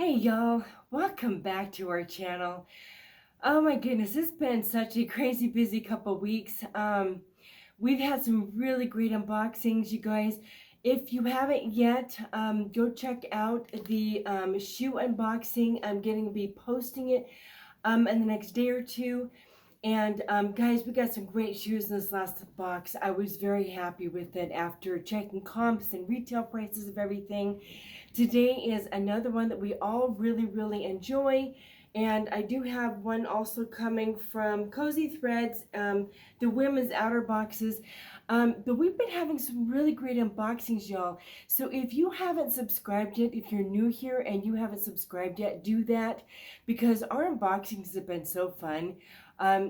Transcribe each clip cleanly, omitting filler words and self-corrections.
Hey y'all, welcome back to our channel. Oh my goodness, it's been such a crazy busy couple weeks. We've had some really great unboxings, you guys. If you haven't yet, go check out the shoe unboxing. I'm going to be posting it in the next day or two. And guys, we got some great shoes in this last box. I was very happy with it after checking comps and retail prices of everything. Today is another one that we all really enjoy. And I do have one also coming from Cozy Threads, the women's outer boxes. But we've been having some really great unboxings, y'all. So if you haven't subscribed yet, if you're new here and you haven't subscribed yet, do that, because our unboxings have been so fun.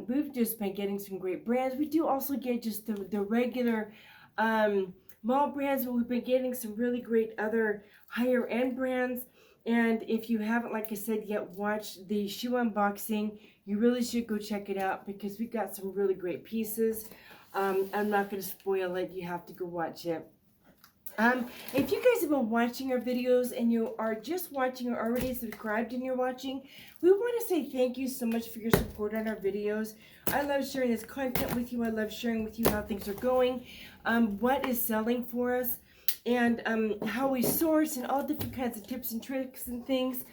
We've just been getting some great brands. We do also get just the regular mall brands, but we've been getting some really great other higher end brands. And if you haven't, like I said, yet watched the shoe unboxing, you really should go check it out, because we got some really great pieces. I'm not going to spoil it. You have to go watch it. If you guys have been watching our videos and you are just watching or already subscribed and you're watching, we want to say thank you so much for your support on our videos. I love sharing this content with you. I love sharing with you how things are going, what is selling for us, and how we source, and all different kinds of tips and tricks and things.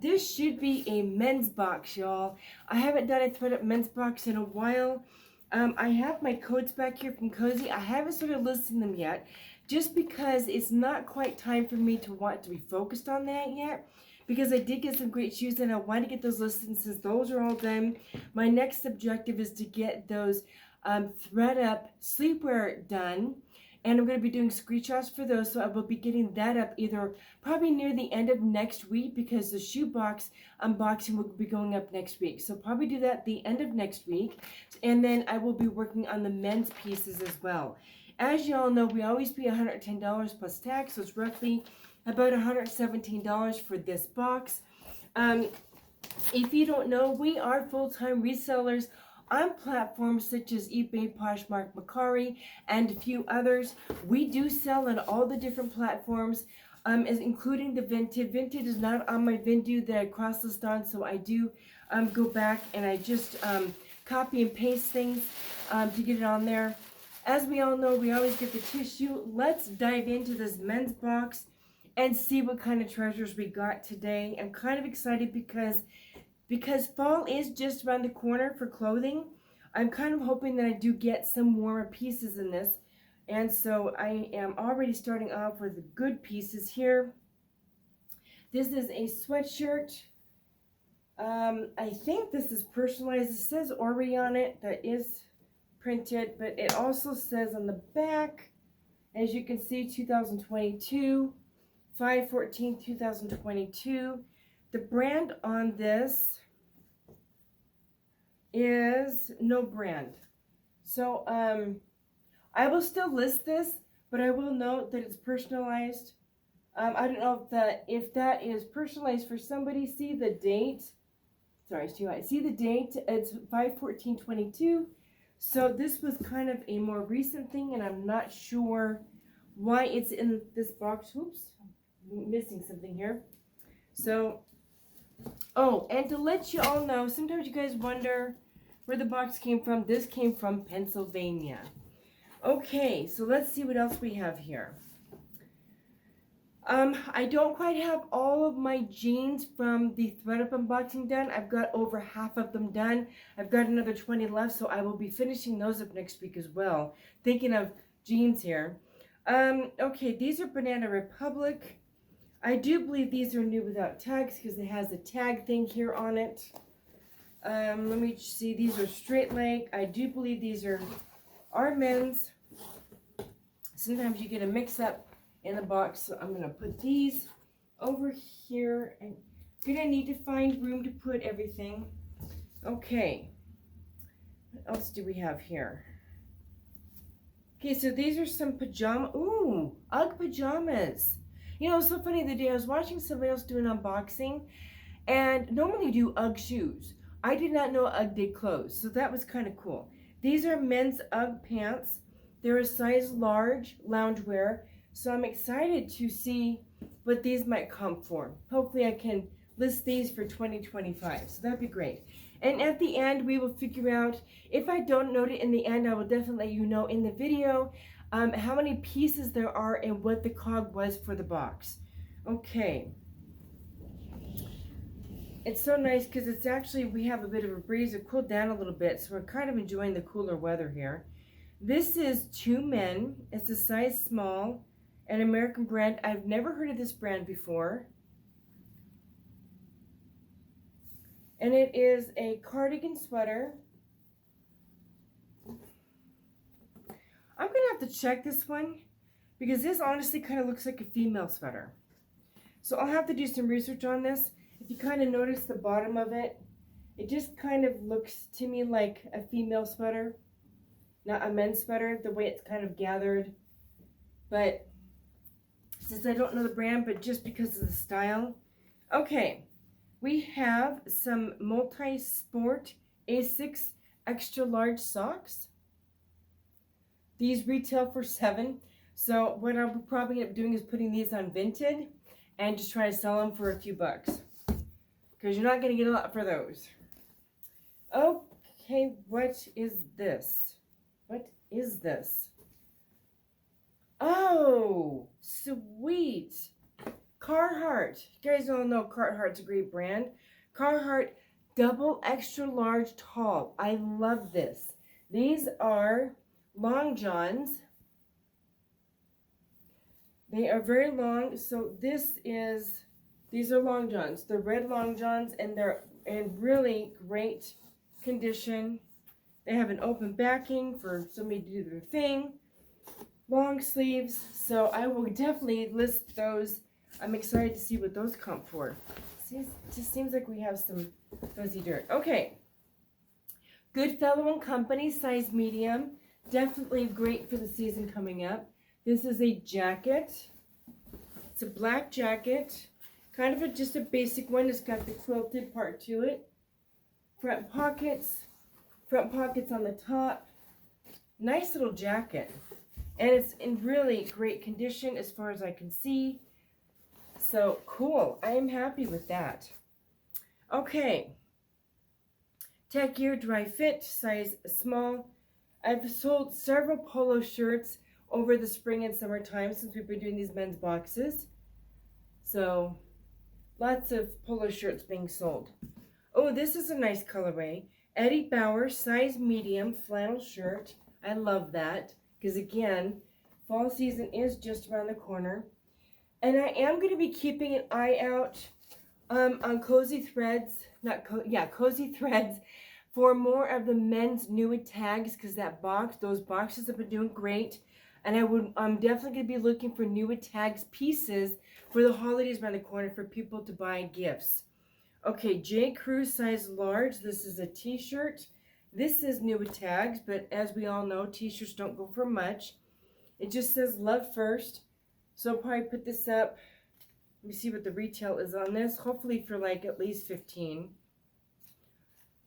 This should be a men's box, y'all. I haven't done a ThredUp men's box in a while. I have my codes back here from Cozy. I haven't started listing them yet, just because it's not quite time for me to want to be focused on that yet, because I did get some great shoes and I want to get those listed. Since those are all done, my next objective is to get those ThredUp sleepwear done, and I'm going to be doing screenshots for those, so I will be getting that up either probably near the end of next week, because the shoe box unboxing will be going up next week. So probably do that the end of next week, and then I will be working on the men's pieces as well. As you all know, we always pay $110 plus tax, so it's roughly about $117 for this box. If you don't know, we are full-time resellers on platforms such as Ebay, Poshmark, Mercari, and a few others. We do sell on all the different platforms, including the Vinted. Vinted is not on my Vindu that I cross-list on, so I do go back and I just copy and paste things to get it on there. As we all know, we always get the tissue. Let's dive into this men's box and see what kind of treasures we got today. I'm kind of excited because fall is just around the corner for clothing. I'm kind of hoping that I do get some warmer pieces in this. And so I am already starting off with the good pieces here. This is a sweatshirt. I think this is personalized. It says Ori on it. That is printed, but it also says on the back, as you can see, 2022, 5/14/2022. The brand on this is no brand. So I will still list this, but I will note that it's personalized. I don't know if that is personalized for somebody. See the date. Sorry, it's too high. See the date. It's 5/14/22. So this was kind of a more recent thing, and I'm not sure why it's in this box. Oops, I'm missing something here. So, oh, and to let you all know, sometimes you guys wonder where the box came from. This came from Pennsylvania. Okay, so let's see what else we have here. I don't quite have all of my jeans from the ThredUp unboxing done. I've got over half of them done. I've got another 20 left, so I will be finishing those up next week as well. Thinking of jeans here. Okay, these are Banana Republic. I do believe these are new without tags, because it has a tag thing here on it. Let me see. These are straight leg. I do believe these are men's. Sometimes you get a mix-up in the box, so I'm going to put these over here, and you're going to need to find room to put everything. Okay, what else do we have here? Okay, so these are some pajama, ooh, Ugg pajamas. You know, it's so funny, the day I was watching somebody else do an unboxing, and normally do Ugg shoes. I did not know Ugg did clothes, so that was kind of cool. These are men's Ugg pants. They're a size large loungewear. So I'm excited to see what these might come for. Hopefully I can list these for 2025, so that'd be great. And at the end, we will figure out, if I don't note it in the end, I will definitely let you know in the video how many pieces there are and what the cog was for the box. Okay. It's so nice because it's actually, we have a bit of a breeze. It cooled down a little bit, so we're kind of enjoying the cooler weather here. This is 2 Men. It's a size small, an American brand. I've never heard of this brand before. And it is a cardigan sweater. I'm going to have to check this one because this honestly kind of looks like a female sweater. So I'll have to do some research on this. If you kind of notice the bottom of it, it just kind of looks to me like a female sweater, not a men's sweater, the way it's kind of gathered. But since I don't know the brand, but just because of the style. Okay, we have some multi-sport Asics extra large socks. These retail for $7. So what I'll probably end up doing is putting these on Vinted and just try to sell them for a few bucks, because you're not going to get a lot for those. Okay, what is this? What is this? Oh, sweet. Carhartt. You guys all know Carhartt's a great brand. Carhartt double extra large tall. I love this. These are long johns. They are very long. So these are long johns. They're red long johns, and they're in really great condition. They have an open backing for somebody to do their thing. Long sleeves. So I will definitely list those. I'm excited to see what those come for. See, it just seems like we have some fuzzy dirt. Okay. Goodfellow & Company, size medium. Definitely great for the season coming up. This is a jacket. It's a black jacket. Kind of just a basic one. It's got the quilted part to it. Front pockets on the top. Nice little jacket. And it's in really great condition as far as I can see. So cool. I am happy with that. Okay. Tech Gear Dry Fit, size small. I've sold several polo shirts over the spring and summer time since we've been doing these men's boxes. So lots of polo shirts being sold. Oh, this is a nice colorway. Eddie Bauer, size medium, flannel shirt. I love that because, again, fall season is just around the corner. And I am going to be keeping an eye out on Cozy Threads, Cozy Threads, for more of the men's new tags, because those boxes have been doing great. And I'm definitely going to be looking for new tags pieces for the holidays around the corner for people to buy gifts. Okay, J. Crew size large. This is a t-shirt. This is new tags, but as we all know, t-shirts don't go for much. It just says love first. So I'll probably put this up. Let me see what the retail is on this. Hopefully for like at least 15.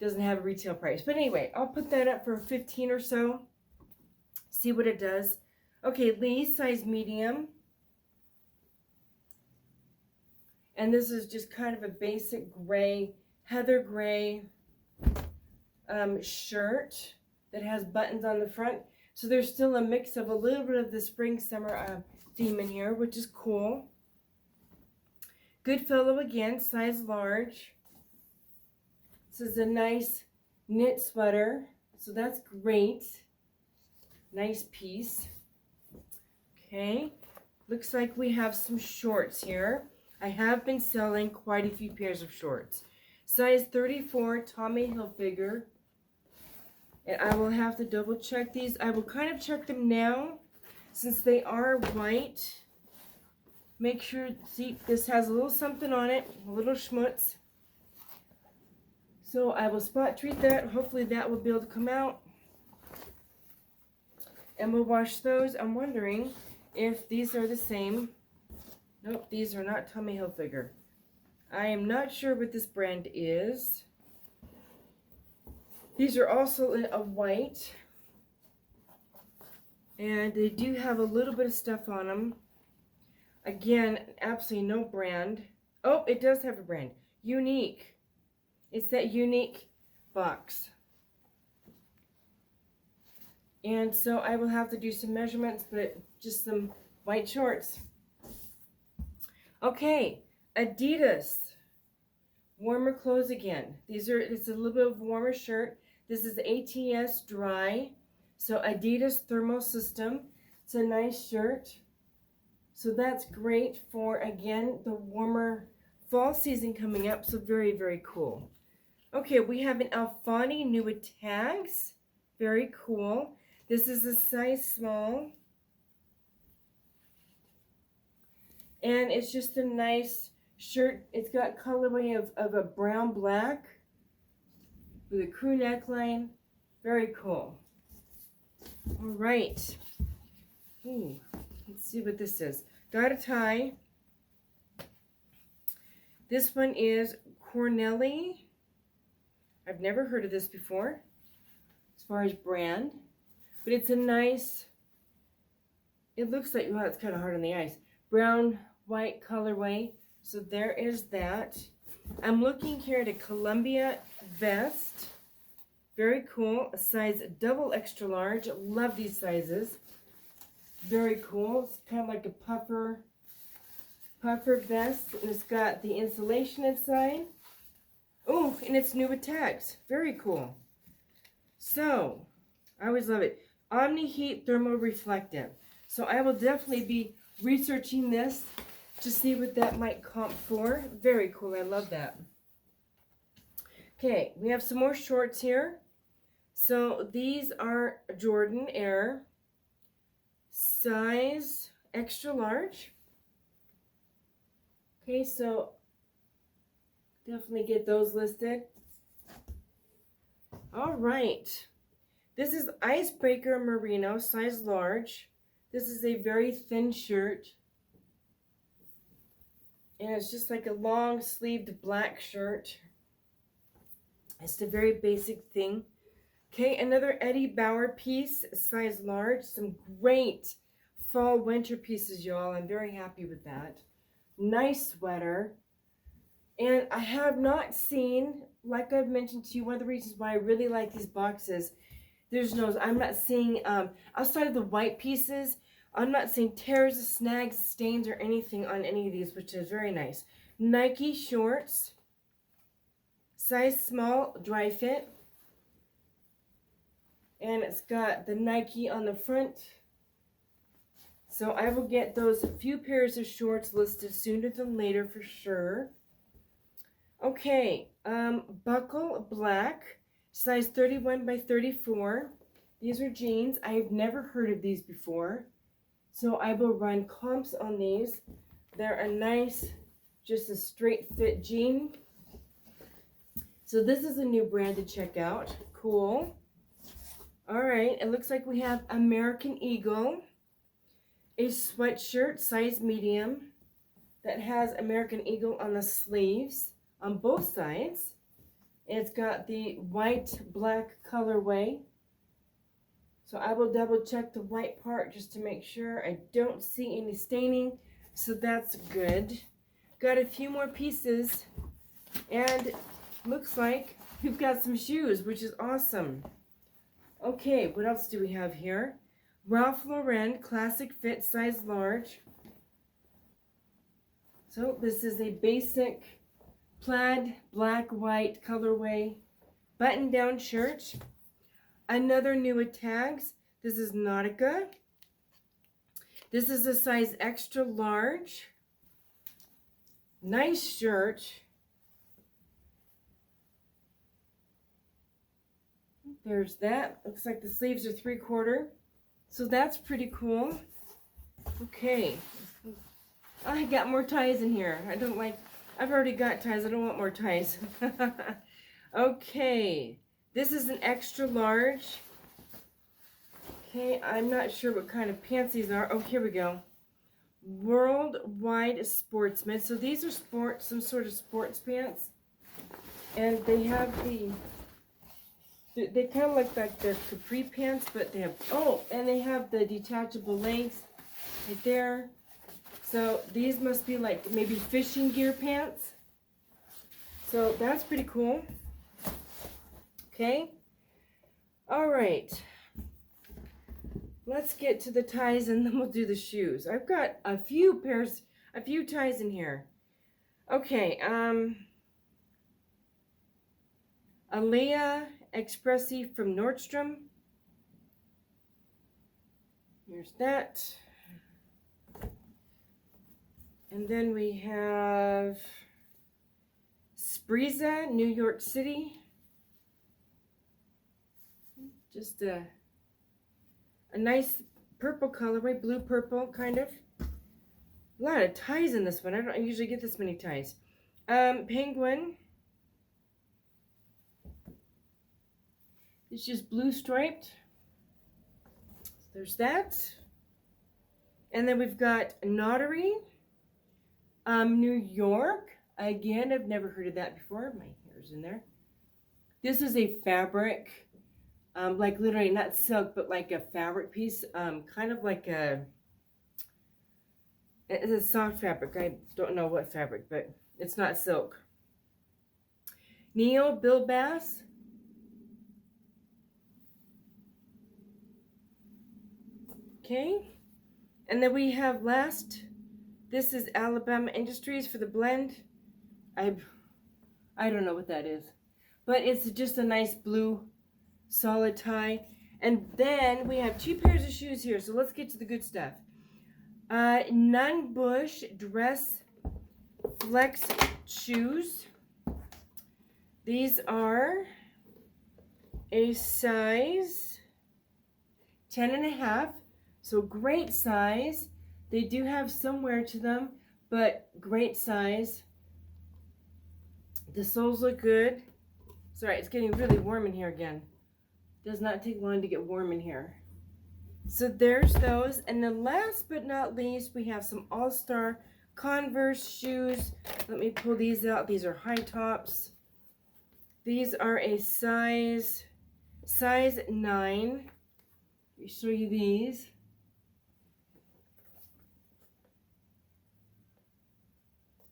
Doesn't have a retail price. But anyway, I'll put that up for 15 or so. See what it does. Okay, Lee, size medium. And this is just kind of a basic gray, heather gray shirt that has buttons on the front. So there's still a mix of a little bit of the spring-summer theme in here, which is cool. Goodfellow again, size large. This is a nice knit sweater, so that's great. Nice piece. Okay, looks like we have some shorts here. I have been selling quite a few pairs of shorts. Size 34, Tommy Hilfiger. And I will have to double check these. I will kind of check them now since they are white. Make sure, see, this has a little something on it, a little schmutz. So I will spot treat that. Hopefully that will be able to come out. And we'll wash those. I'm wondering if these are the same. Nope, these are not Tommy Hilfiger. I am not sure what this brand is. These are also in a white. And they do have a little bit of stuff on them. Again, absolutely no brand. Oh, it does have a brand. Unique. It's that unique box. And so I will have to do some measurements, but just some white shorts. Okay, Adidas. Warmer clothes again. It's a little bit of warmer shirt. This is ATS dry. So Adidas thermal system. It's a nice shirt. So that's great for, again, the warmer fall season coming up. So very, very cool. Okay, we have an Alfani new with tags. Very cool. This is a size small. And it's just a nice shirt. It's got colorway of a brown black with a crew neckline. Very cool. All right. Ooh, let's see what this is. Got a tie. This one is Cornelli. I've never heard of this before as far as brand. But it's a nice, it looks like, well, it's kind of hard on the eyes. Brown, white colorway. So there is that. I'm looking here at a Columbia vest. Very cool. A size double extra large. Love these sizes. Very cool. It's kind of like a puffer vest. And it's got the insulation inside. Oh, and it's new with tags. Very cool. So, I always love it. Omni Heat Thermal Reflective. So I will definitely be researching this to see what that might comp for. Very cool. I love that. Okay, we have some more shorts here. So these are Jordan Air. Size extra large. Okay, so definitely get those listed. All right. This is Icebreaker Merino, size large. This is a very thin shirt. And it's just like a long sleeved black shirt. It's a very basic thing. Okay, another Eddie Bauer piece, size large. Some great fall winter pieces, y'all. I'm very happy with that. Nice sweater. And I have not seen, like I've mentioned to you, one of the reasons why I really like these boxes, I'm not seeing, outside of the white pieces, I'm not seeing tears, snags, stains, or anything on any of these, which is very nice. Nike shorts, size small, dry fit. And it's got the Nike on the front. So I will get those few pairs of shorts listed sooner than later for sure. Okay, Buckle Black, size 31 by 34. These are jeans. I've never heard of these before. So I will run comps on these. They're a nice, just a straight fit jean. So this is a new brand to check out. Cool. All right, it looks like we have American Eagle, a sweatshirt, size medium, that has American Eagle on the sleeves on both sides. It's got the white-black colorway. So I will double check the white part just to make sure I don't see any staining. So that's good. Got a few more pieces. And looks like we've got some shoes, which is awesome. Okay, what else do we have here? Ralph Lauren Classic Fit, size large. So this is a basic plaid, black, white colorway button-down shirt. Another new with tags. This is Nautica. This is a size extra large. Nice shirt. There's that. Looks like the sleeves are 3/4. So that's pretty cool. Okay. I got more ties in here. I've already got ties. I don't want more ties. Okay. This is an extra large. Okay, I'm not sure what kind of pants these are. Oh, here we go. Worldwide Sportsman. So these are some sort of sports pants. And they have they kind of look like they're capri pants, but they have, and they have the detachable legs right there. So these must be like maybe fishing gear pants. So that's pretty cool. Okay. All right. Let's get to the ties and then we'll do the shoes. I've got a few ties in here. Okay. Alea Expressi from Nordstrom. Here's that. And then we have Spreeza, New York City. Just a nice purple colorway, blue purple kind of. A lot of ties in this one. I don't usually get this many ties. Penguin. It's just blue striped. So there's that. And then we've got Notary, New York. Again, I've never heard of that before. My hair's in there. This is a fabric, like literally not silk, but like a fabric piece, kind of like it's a soft fabric. I don't know what fabric, but it's not silk. Neil Bill Bass. Okay. And then we have last, this is Alabama Industries for the blend. I don't know what that is, but it's just a nice blue solid tie. And then we have 2 pairs of shoes here, so let's get to the good stuff. Nunn Bush Dress Flex shoes. These are a size 10.5. So great size. They do have some wear to them, but great size. The soles look good. Sorry, it's getting really warm in here again. Does not take long to get warm in here. So there's those. And then last but not least, we have some All-Star Converse shoes. Let me pull these out. These are high tops. These are a size 9. Let me show you these.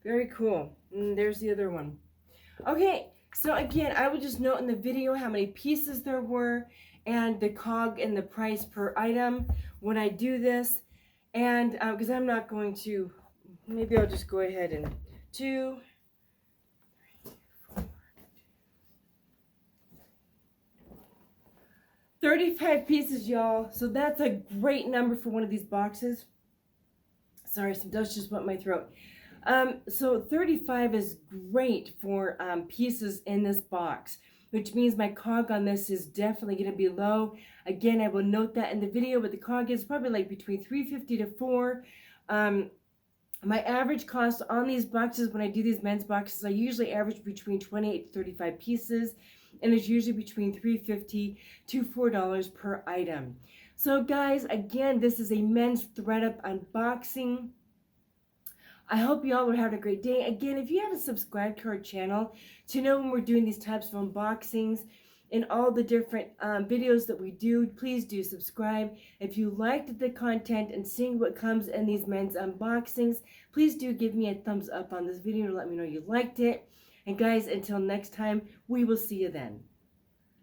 Very cool. And there's the other one. Okay, so again, I will just note in the video how many pieces there were and the COG and the price per item when I do this. And because I'm not going to, maybe I'll just go ahead and 2, 3, 4, 35 pieces, y'all. So that's a great number for one of these boxes. Sorry, some dust just went in my throat. So 35 is great for pieces in this box, which means my COG on this is definitely going to be low. Again, I will note that in the video, but the COG is probably like between $3.50 to $4. My average cost on these boxes, when I do these men's boxes, I usually average between 28 to 35 pieces, and it's usually between $3.50 to $4 per item. So guys, again, this is a men's ThredUp unboxing. I hope you all are having a great day. Again, if you haven't subscribed to our channel to know when we're doing these types of unboxings and all the different videos that we do, please do subscribe. If you liked the content and seeing what comes in these men's unboxings, please do give me a thumbs up on this video to let me know you liked it. And guys, until next time, we will see you then.